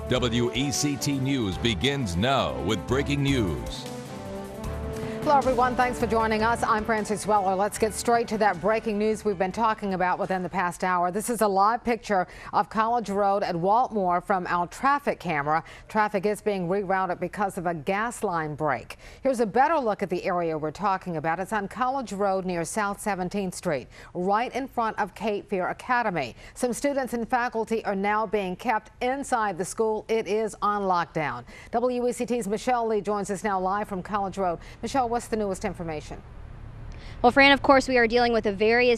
WECT News begins now with breaking news. Hello, everyone. Thanks for joining us. I'm Frances Weller. Let's get straight to that breaking news we've been talking about within the past hour. This is a live picture of College Road at Waltmore from our traffic camera. Traffic is being rerouted because of a gas line break. Here's a better look at the area we're talking about. It's on College Road near South 17th Street, right in front of Cape Fear Academy. Some students and faculty are now being kept inside the school. It is on lockdown. WECT's Michelle Lee joins us now live from College Road. Michelle, what's the newest information? Well, Fran, of course, we are dealing with a very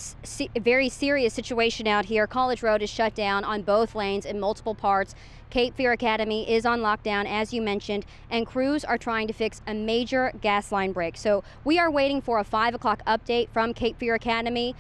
serious situation out here. College Road is shut down on both lanes in multiple parts. Cape Fear Academy is on lockdown, as you mentioned, and crews are trying to fix a major gas line break. So we are waiting for a 5 o'clock update from Cape Fear Academy.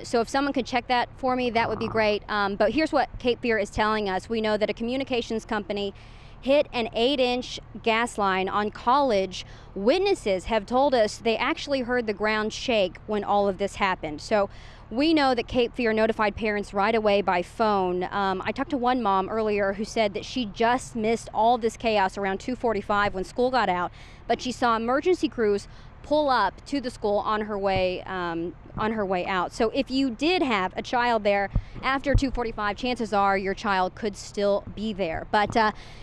So if someone could check that for me, that would be great. But here's what Cape Fear is telling us. We know that a communications company hit an 8-inch gas line on College. Witnesses have told us they actually heard the ground shake when all of this happened. So we know that Cape Fear notified parents right away by phone. I talked to one mom earlier who said that she just missed all this chaos around 2:45 when school got out, but she saw emergency crews pull up to the school on her way out. So if you did have a child there after 2:45, chances are your child could still be there. But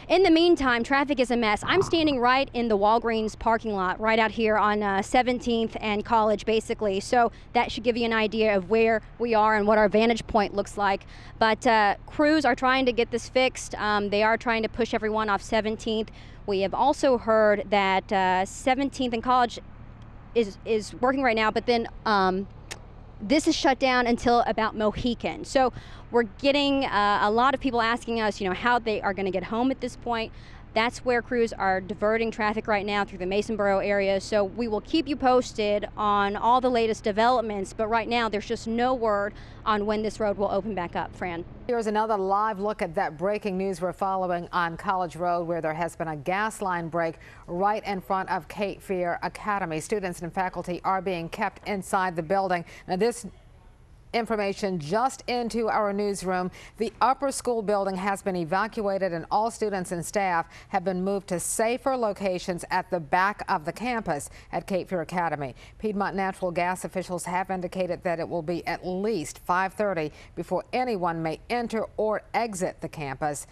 in the meantime, traffic is a mess. I'm standing right in the Walgreens parking lot right out here on 17th and College, basically. So that should give you an idea of where we are and what our vantage point looks like. But crews are trying to get this fixed. They are trying to push everyone off 17th. We have also heard that 17th and College is working right now, but then this is shut down until about Mohican. So we're getting a lot of people asking us, how they are going to get home at this point. That's where crews are diverting traffic right now through the Masonboro area. So we will keep you posted on all the latest developments, but right now there's just no word on when this road will open back up. Fran. Here's another live look at that breaking news we're following on College Road, where there has been a gas line break right in front of Cape Fear Academy. Students and faculty are being kept inside the building. Now, this information just into our newsroom. The upper school building has been evacuated and all students and staff have been moved to safer locations at the back of the campus at Cape Fear Academy. Piedmont Natural Gas officials have indicated that it will be at least 5:30 before anyone may enter or exit the campus.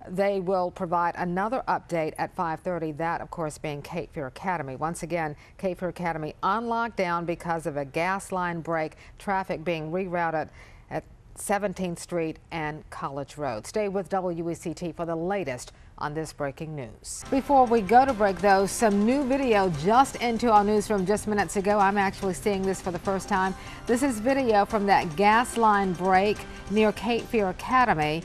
They will provide another update at 5:30, that of course being Cape Fear Academy. Once again, Cape Fear Academy on lockdown because of a gas line break, traffic being rerouted at 17th Street and College Road. Stay with WECT for the latest on this breaking news. Before we go to break, though, some new video just into our newsroom just minutes ago. I'm actually seeing this for the first time. This is video from that gas line break near Cape Fear Academy.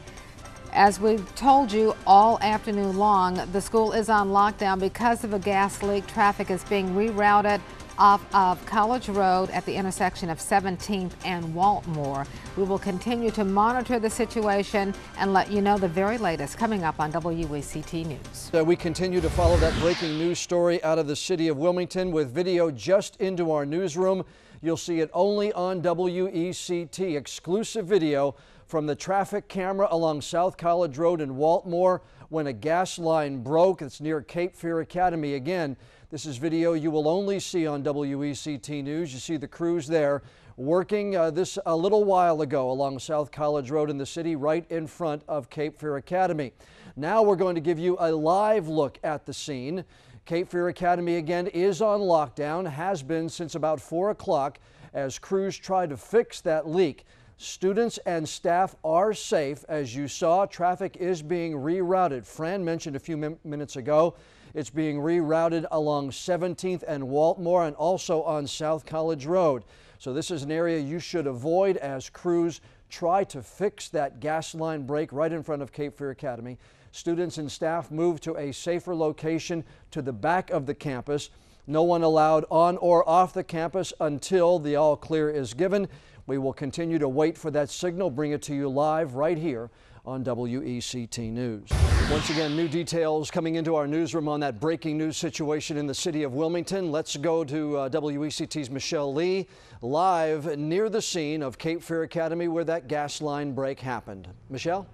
As we've told you all afternoon long, the school is on lockdown because of a gas leak. Traffic is being rerouted off of College Road at the intersection of 17th and Waltmore. We will continue to monitor the situation and let you know the very latest coming up on WECT News. So we continue to follow that breaking news story out of the city of Wilmington with video just into our newsroom. You'll see it only on WECT. Exclusive video from the traffic camera along South College Road in Waltmore when a gas line broke. It's near Cape Fear Academy. Again, this is video you will only see on WECT News. You see the crews there working this a little while ago along South College Road in the city right in front of Cape Fear Academy. Now we're going to give you a live look at the scene. Cape Fear Academy again is on lockdown, has been since about 4 o'clock as crews try to fix that leak. Students and staff are safe. As you saw, traffic is being rerouted. Fran mentioned a few minutes ago, it's being rerouted along 17th and Waltmore and also on South College Road. So this is an area you should avoid as crews try to fix that gas line break right in front of Cape Fear Academy. Students and staff move to a safer location to the back of the campus. No one allowed on or off the campus until the all clear is given. We will continue to wait for that signal, bring it to you live right here on WECT News. Once again, new details coming into our newsroom on that breaking news situation in the city of Wilmington. Let's go to WECT's Michelle Lee, live near the scene of Cape Fear Academy where that gas line break happened. Michelle?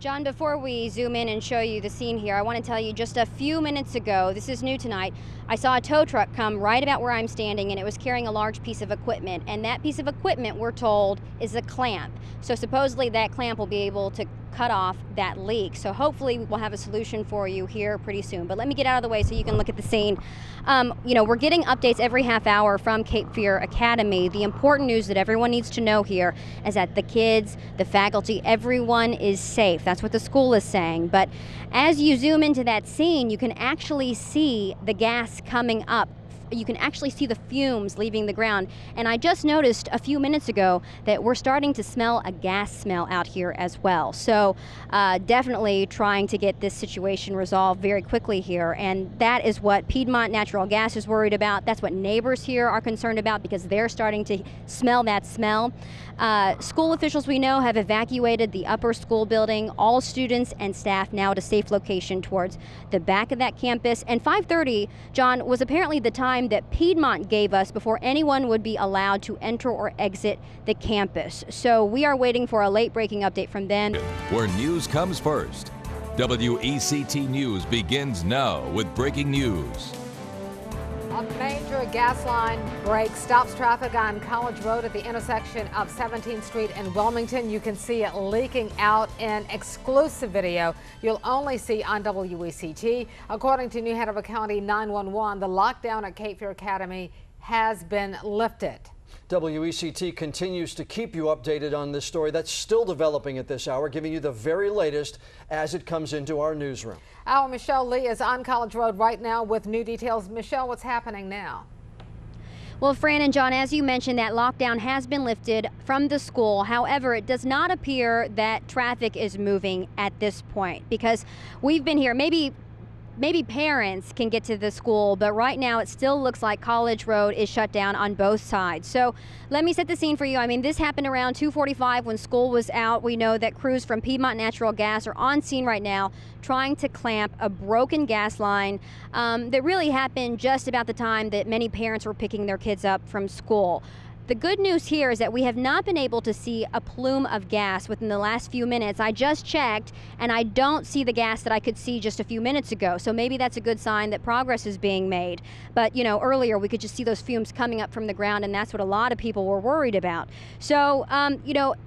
John, before we zoom in and show you the scene here, I want to tell you just a few minutes ago, this is new tonight, I saw a tow truck come right about where I'm standing, and it was carrying a large piece of equipment. And that piece of equipment, we're told, is a clamp. So supposedly that clamp will be able to cut off that leak. So hopefully we'll have a solution for you here pretty soon. But let me get out of the way so you can look at the scene. We're getting updates every half hour from Cape Fear Academy. The important news that everyone needs to know here is that the kids, the faculty, everyone is safe. That's what the school is saying. But as you zoom into that scene, you can actually see the gas coming up. You can actually see the fumes leaving the ground. And I just noticed a few minutes ago that we're starting to smell a gas smell out here as well. So definitely trying to get this situation resolved very quickly here. And that is what Piedmont Natural Gas is worried about. That's what neighbors here are concerned about, because they're starting to smell that smell. School officials, we know, have evacuated the upper school building, all students and staff now at a safe location towards the back of that campus. And 5:30, John, was apparently the time that Piedmont gave us before anyone would be allowed to enter or exit the campus. So we are waiting for a late breaking update from them. Where news comes first. WECT News begins now with breaking news. A major gas line break stops traffic on College Road at the intersection of 17th Street and Wilmington. You can see it leaking out in exclusive video you'll only see on WECT. According to New Hanover County 911, the lockdown at Cape Fear Academy has been lifted. WECT continues to keep you updated on this story that's still developing at this hour, giving you the very latest as it comes into our newsroom. Our Michelle Lee is on College Road right now with new details. Michelle, what's happening now? Well, Fran and John, as you mentioned, that lockdown has been lifted from the school. However, it does not appear that traffic is moving at this point, because we've been here. Maybe parents can get to the school, but right now it still looks like College Road is shut down on both sides. So let me set the scene for you. I mean, this happened around 2:45 when school was out. We know that crews from Piedmont Natural Gas are on scene right now trying to clamp a broken gas line that really happened just about the time that many parents were picking their kids up from school. The good news here is that we have not been able to see a plume of gas within the last few minutes. I just checked, and I don't see the gas that I could see just a few minutes ago. So maybe that's a good sign that progress is being made. But, earlier we could just see those fumes coming up from the ground, and that's what a lot of people were worried about. So,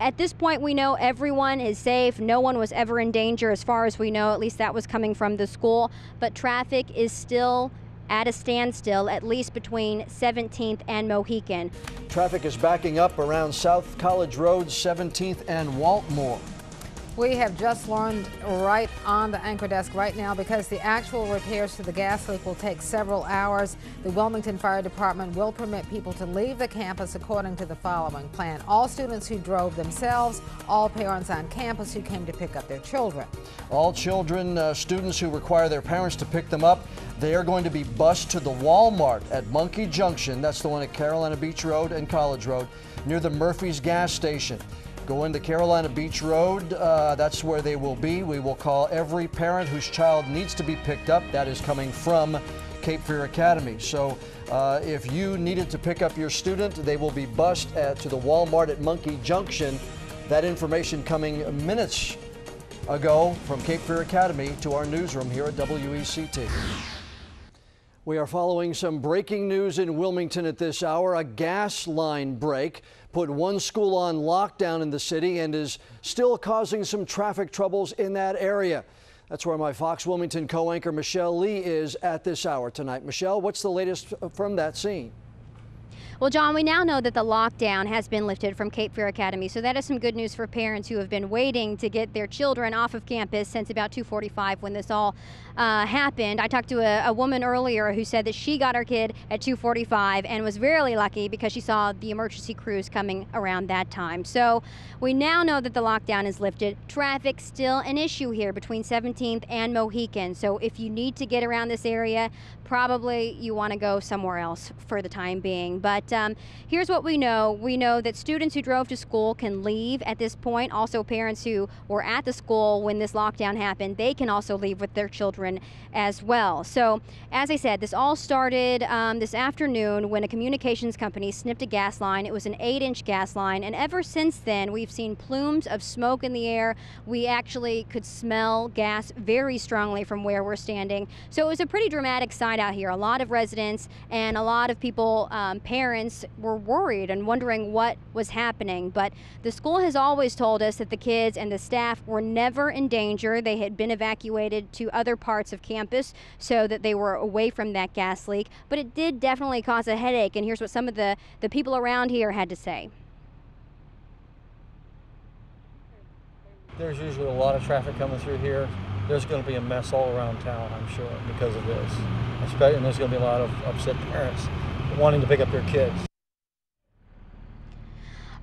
at this point we know everyone is safe. No one was ever in danger as far as we know. At least that was coming from the school. But traffic is still at a standstill, at least between 17th and Mohican. Traffic is backing up around South College Road, 17th and Waltmore. We have just learned right on the anchor desk right now, because the actual repairs to the gas leak will take several hours. The Wilmington Fire Department will permit people to leave the campus according to the following plan: all students who drove themselves, all parents on campus who came to pick up their children. All children, students who require their parents to pick them up, they are going to be bused to the Walmart at Monkey Junction. That's the one at Carolina Beach Road and College Road, near the Murphy's gas station. Go into Carolina Beach Road, that's where they will be. We will call every parent whose child needs to be picked up. That is coming from Cape Fear Academy. So if you needed to pick up your student, they will be bused to the Walmart at Monkey Junction. That information coming minutes ago from Cape Fear Academy to our newsroom here at WECT. We are following some breaking news in Wilmington at this hour. A gas line break put one school on lockdown in the city and is still causing some traffic troubles in that area. That's where my Fox Wilmington co-anchor Michelle Lee is at this hour tonight. Michelle, what's the latest from that scene? Well, John, we now know that the lockdown has been lifted from Cape Fear Academy, so that is some good news for parents who have been waiting to get their children off of campus since about 2:45 when this all happened. I talked to a woman earlier who said that she got her kid at 2:45 and was very lucky because she saw the emergency crews coming around that time. So we now know that the lockdown is lifted. Traffic still an issue here between 17th and Mohican. So if you need to get around this area, probably you want to go somewhere else for the time being. But here's what we know. We know that students who drove to school can leave at this point. Also, parents who were at the school when this lockdown happened, they can also leave with their children as well. So, as I said, this all started this afternoon when a communications company snipped a gas line. It was an 8-inch gas line, and ever since then, we've seen plumes of smoke in the air. We actually could smell gas very strongly from where we're standing. So it was a pretty dramatic sight out here. A lot of residents and a lot of people, parents, were worried and wondering what was happening. But the school has always told us that the kids and the staff were never in danger. They had been evacuated to other parts of campus so that they were away from that gas leak. But it did definitely cause a headache, and here's what some of the people around here had to say. There's usually a lot of traffic coming through here. There's going to be a mess all around town, I'm sure, because of this. And there's going to be a lot of upset parents wanting to pick up their kids.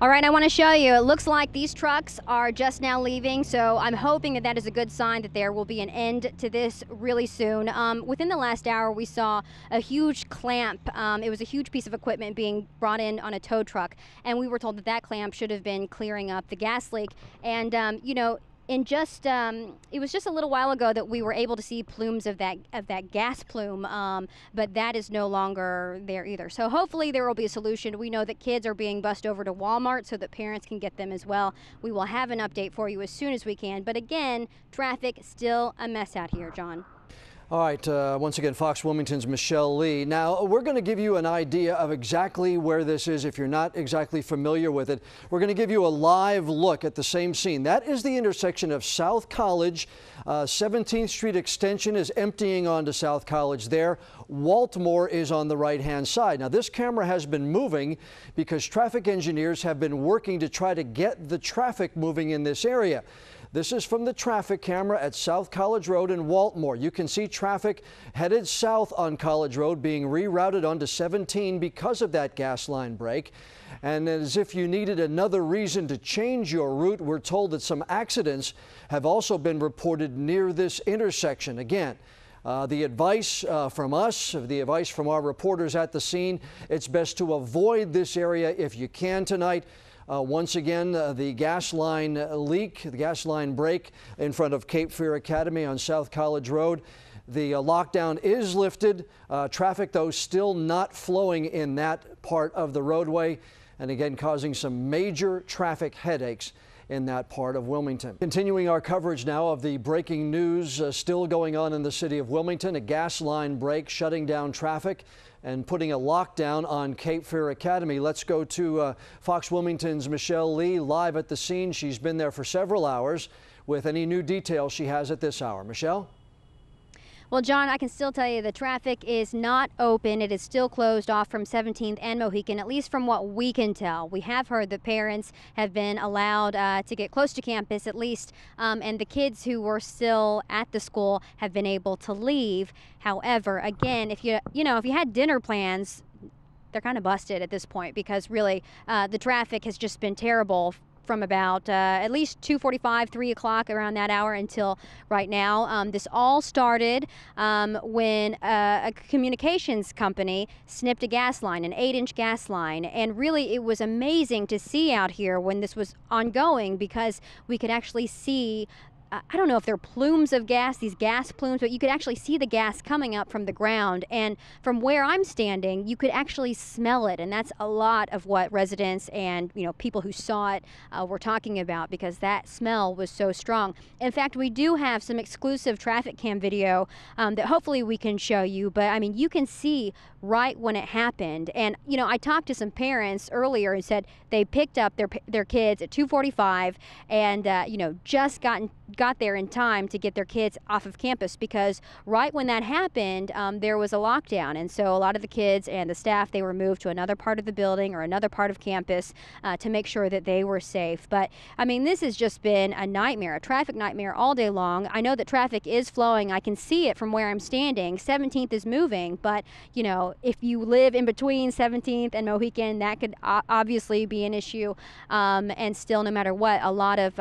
All right, I want to show you. It looks like these trucks are just now leaving, so I'm hoping that that is a good sign that there will be an end to this really soon. Within the last hour, we saw a huge clamp. It was a huge piece of equipment being brought in on a tow truck, and we were told that that clamp should have been clearing up the gas leak. And, you know, in just it was just a little while ago that we were able to see plumes of that gas plume, but that is no longer there either. So hopefully there will be a solution. We know that kids are being bused over to Walmart so that parents can get them as well. We will have an update for you as soon as we can. But again, traffic still a mess out here, John. All right, once again, Fox Wilmington's Michelle Lee. Now, we're going to give you an idea of exactly where this is if you're not exactly familiar with it. We're going to give you a live look at the same scene. That is the intersection of South College. 17th Street Extension is emptying onto South College there. Waltmore is on the right-hand side. Now, this camera has been moving because traffic engineers have been working to try to get the traffic moving in this area. This is from the traffic camera at South College Road in Waltmore. You can see traffic headed south on College Road being rerouted onto 17 because of that gas line break. And as if you needed another reason to change your route, we're told that some accidents have also been reported near this intersection. Again, the advice from us, the advice from our reporters at the scene, it's best to avoid this area if you can tonight. Once again, the gas line leak, the gas line break in front of Cape Fear Academy on South College Road. The lockdown is lifted. Traffic, though, still not flowing in that part of the roadway, and again causing some major traffic headaches in that part of Wilmington. Continuing our coverage now of the breaking news still going on in the city of Wilmington. A gas line break shutting down traffic and putting a lockdown on Cape Fear Academy. Let's go to Fox Wilmington's Michelle Lee live at the scene. She's been there for several hours with any new details she has at this hour. Michelle? Well, John, I can still tell you the traffic is not open. It is still closed off from 17th and Mohican, at least from what we can tell. We have heard that parents have been allowed to get close to campus at least, and the kids who were still at the school have been able to leave. However, again, if you had dinner plans, they're kind of busted at this point because really the traffic has just been terrible from about at least 2:45, 3 o'clock, around that hour until right now. This all started when a communications company snipped a gas line, an 8-inch gas line. And really, it was amazing to see out here when this was ongoing because we could actually see I don't know if they're plumes of gas, these gas plumes, but you could actually see the gas coming up from the ground. And from where I'm standing, you could actually smell it. And that's a lot of what residents and people who saw it were talking about because that smell was so strong. In fact, we do have some exclusive traffic cam video that hopefully we can show you. But I mean, you can see right when it happened. And I talked to some parents earlier and said they picked up their kids at 2:45 and just got there in time to get their kids off of campus because right when that happened, there was a lockdown. And so a lot of the kids and the staff, they were moved to another part of the building or another part of campus to make sure that they were safe. But I mean, this has just been a nightmare, a traffic nightmare all day long. I know that traffic is flowing. I can see it from where I'm standing. 17th is moving, but if you live in between 17th and Mohican, that could obviously be an issue. And still, no matter what, a lot of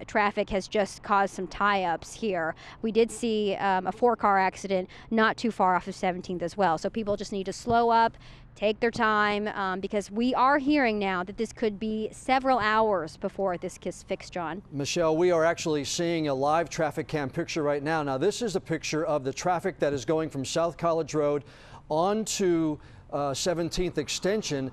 traffic has just caused cause some tie-ups here. We did see a 4-car accident not too far off of 17th as well. So people just need to slow up, take their time, because we are hearing now that this could be several hours before this gets fixed, John. Michelle, we are actually seeing a live traffic cam picture right now. Now, this is a picture of the traffic that is going from South College Road onto 17th Extension.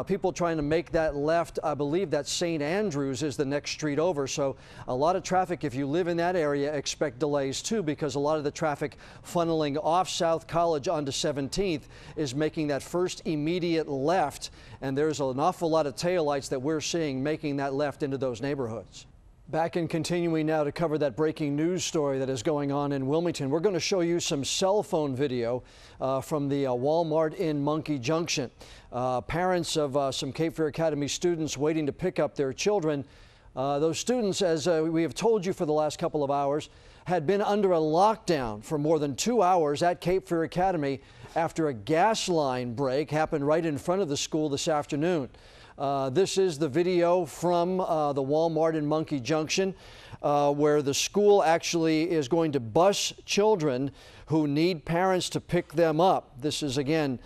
People trying to make that left. I believe that St. Andrews is the next street over. So a lot of traffic. If you live in that area, expect delays too, because a lot of the traffic funneling off South College onto 17th is making that first immediate left. And there's an awful lot of taillights that we're seeing making that left into those neighborhoods. Back and continuing now to cover that breaking news story that is going on in Wilmington. We're going to show you some cell phone video from the Walmart in Monkey Junction. Parents of some Cape Fear Academy students waiting to pick up their children. Those students, as we have told you for the last couple of hours, had been under a lockdown for more than 2 hours at Cape Fear Academy after a gas line break happened right in front of the school this afternoon. This is the video from the Walmart in Monkey Junction, where the school actually is going to bus children who need parents to pick them up. This is, again,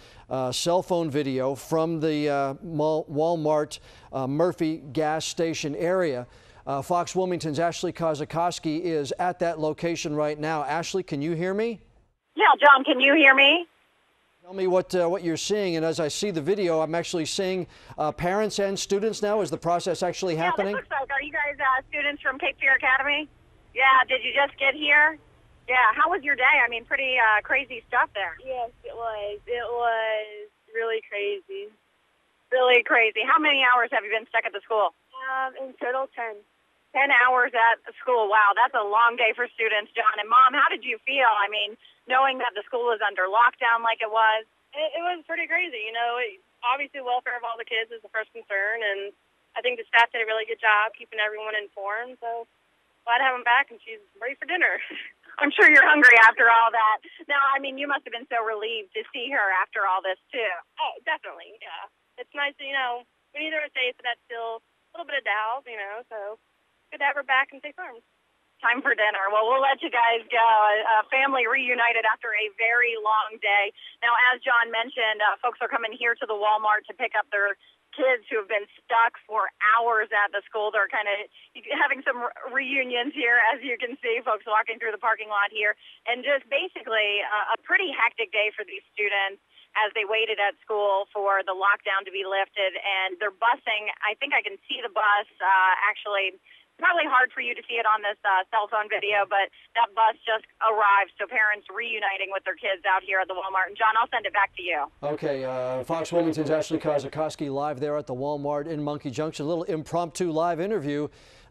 cell phone video from the Walmart Murphy gas station area. Fox Wilmington's Ashley Kozakowski is at that location right now. Ashley, can you hear me? Yeah, John, can you hear me? Tell me what you're seeing, and as I see the video, I'm actually seeing parents and students now. Is the process actually happening? Yeah, that looks like. Are you guys students from Cape Fear Academy? Yeah, did you just get here? Yeah, how was your day? I mean, pretty crazy stuff there. Yes, it was. It was really crazy. Really crazy. How many hours have you been stuck at the school? In total, 10. 10 hours at the school. Wow, that's a long day for students, John. And Mom, how did you feel? I mean, knowing that the school was under lockdown like it was? It was pretty crazy. You know, obviously welfare of all the kids is the first concern, and I think the staff did a really good job keeping everyone informed. So glad to have them back, and she's ready for dinner. I'm sure you're hungry after all that. Now, I mean, you must have been so relieved to see her after all this, too. Oh, definitely, yeah. It's nice to, we need her safe, but that's still a little bit of doubt, so good to have her back and safe arms. Time for dinner. Well, we'll let you guys go. A family reunited after a very long day. Now, as John mentioned, folks are coming here to the Walmart to pick up their kids who have been stuck for hours at the school. They're kind of having some reunions here, as you can see, folks walking through the parking lot here. And just basically a pretty hectic day for these students as they waited at school for the lockdown to be lifted. And they're busing. I think I can see the bus actually. Probably hard for you to see it on this cell phone video, but that bus just arrived, so parents reuniting with their kids out here at the Walmart. And John, I'll send it back to you. Okay, Fox Wilmington's Ashley Kozakowski live there at the Walmart in Monkey Junction. A little impromptu live interview,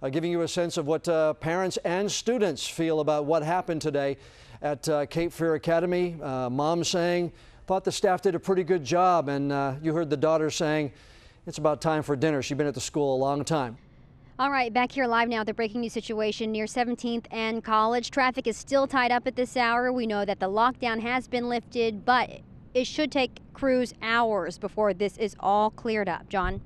giving you a sense of what parents and students feel about what happened today at Cape Fear Academy. Mom saying, thought the staff did a pretty good job, and you heard the daughter saying, it's about time for dinner. She's been at the school a long time. All right, back here live now at the breaking news situation near 17th and College. Traffic is still tied up at this hour. We know that the lockdown has been lifted, but it should take crews hours before this is all cleared up. John?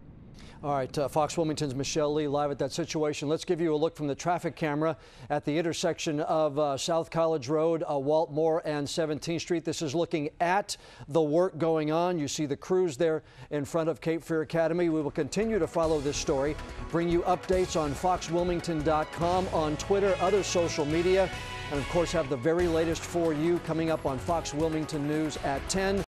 All right, Fox Wilmington's Michelle Lee live at that situation. Let's give you a look from the traffic camera at the intersection of South College Road, Walt Moore and 17th Street. This is looking at the work going on. You see the crews there in front of Cape Fear Academy. We will continue to follow this story, bring you updates on foxwilmington.com, on Twitter, other social media, and of course have the very latest for you coming up on Fox Wilmington News at 10.